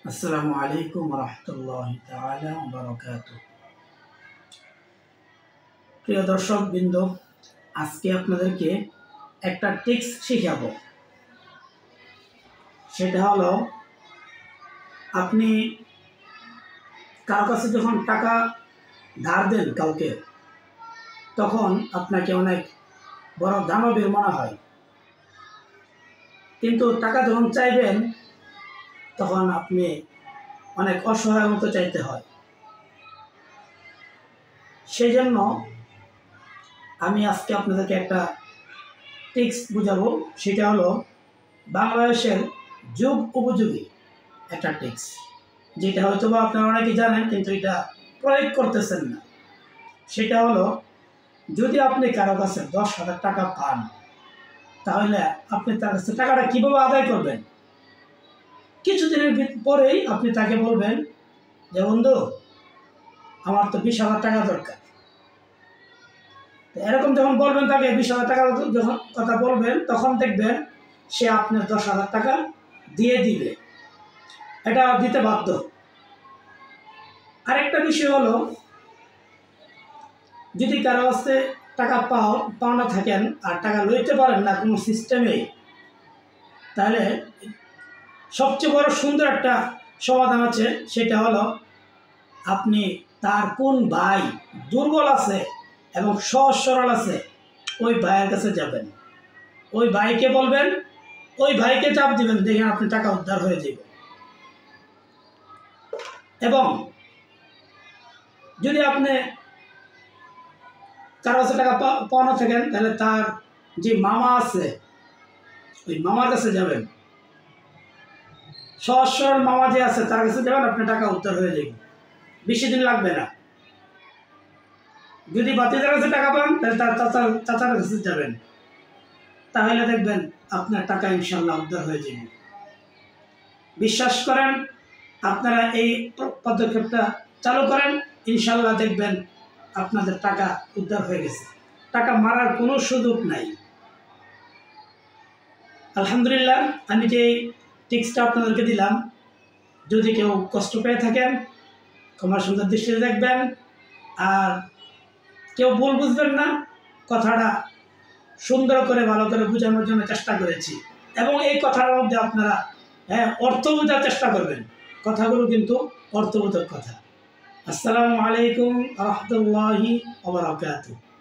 আসসালামু আলাইকুম রহমতুল্লাহি তাআলা ওয়া বারাকাতুহু। প্রিয় দর্শকবৃন্দ, আজকে আপনাদেরকে একটা টিপস শিখাবো। সেটা হলো, আপনি কারো কাছে যখন টাকা ধার দেন কাউকে, তখন আপনাকে অনেক বড় দানবীর মনে হয়, কিন্তু টাকা যখন চাইবেন তখন আপনি অনেক অসহায় মতো চাইতে হয়। সেই জন্য আমি আজকে আপনাদেরকে একটা টিপস বুঝাবো। সেটা হলো বাংলাদেশের যুগ উপযোগী একটা টিপস, যেটা হয়তো বা আপনারা অনেকেই জানেন কিন্তু এটা প্রয়োগ করতেছেন না। সেটা হলো, যদি আপনি কারো কাছে 10,000 টাকা পান, তাহলে আপনি তার কাছে টাকাটা কীভাবে আদায় করবেন? কিছুদিনের পরেই আপনি তাকে বলবেন যে, বন্ধু, আমার তো 20,000 টাকা দরকার। এরকম যখন বলবেন, তাকে 20,000 টাকা যখন কথা বলবেন, তখন দেখবেন সে আপনার 10,000 টাকা দিয়ে দিবে, এটা দিতে বাধ্য। আরেকটা বিষয় হলো, যদি কারো কাছে টাকা পাওনা থাকেন আর টাকা লইতে পারেন না কোনো সিস্টেমে, তাহলে সবচেয়ে বড় সুন্দর একটা সমাধান আছে। সেটা হলো, আপনি তার কোন ভাই দুর্বল আছে এবং সহজ সরল আছে, ওই ভাইয়ের কাছে যাবেন, ওই ভাইকে বলবেন, ওই ভাইকে চাপ দিবেন, দেখেন আপনি টাকা উদ্ধার হয়ে যাবে। এবং যদি আপনি কারো কাছে টাকা পাওনা থাকেন, তাহলে তার যে মামা আছে, ওই মামার কাছে যাবেন, সহজ সরল মামা যে আছে তার কাছে যাবেন, আপনার টাকা উদ্ধার হয়ে যাবে, বেশি দিন লাগবে না। যদি বাতিদার কাছে টাকা পান, তাহলে তার চাচার কাছে যাবেন, তাহলে দেখবেন আপনার টাকা ইনশাল্লাহ উদ্ধার হয়ে যাবে। বিশ্বাস করেন, আপনারা এই পদক্ষেপটা চালু করেন, ইনশাল্লাহ দেখবেন আপনাদের টাকা উদ্ধার হয়ে গেছে। টাকা মারার কোনো সুযোগ নাই। আলহামদুলিল্লাহ, আমি যে টিপসটা আপনাদেরকে দিলাম, যদি কেউ কষ্ট পেয়ে থাকেন, ক্ষমার সুন্দর দৃষ্টিতে দেখবেন, আর কেউ ভুল বুঝবেন না। কথাটা সুন্দর করে ভালো করে বোঝানোর জন্য চেষ্টা করেছি, এবং এই কথার মধ্যে আপনারা অর্থ বোঝার চেষ্টা করবেন। কথাগুলো কিন্তু অর্থবোধক কথা। আসসালামু আলাইকুম রহমতুল্লাহি ওয়া বারাকাতুহু।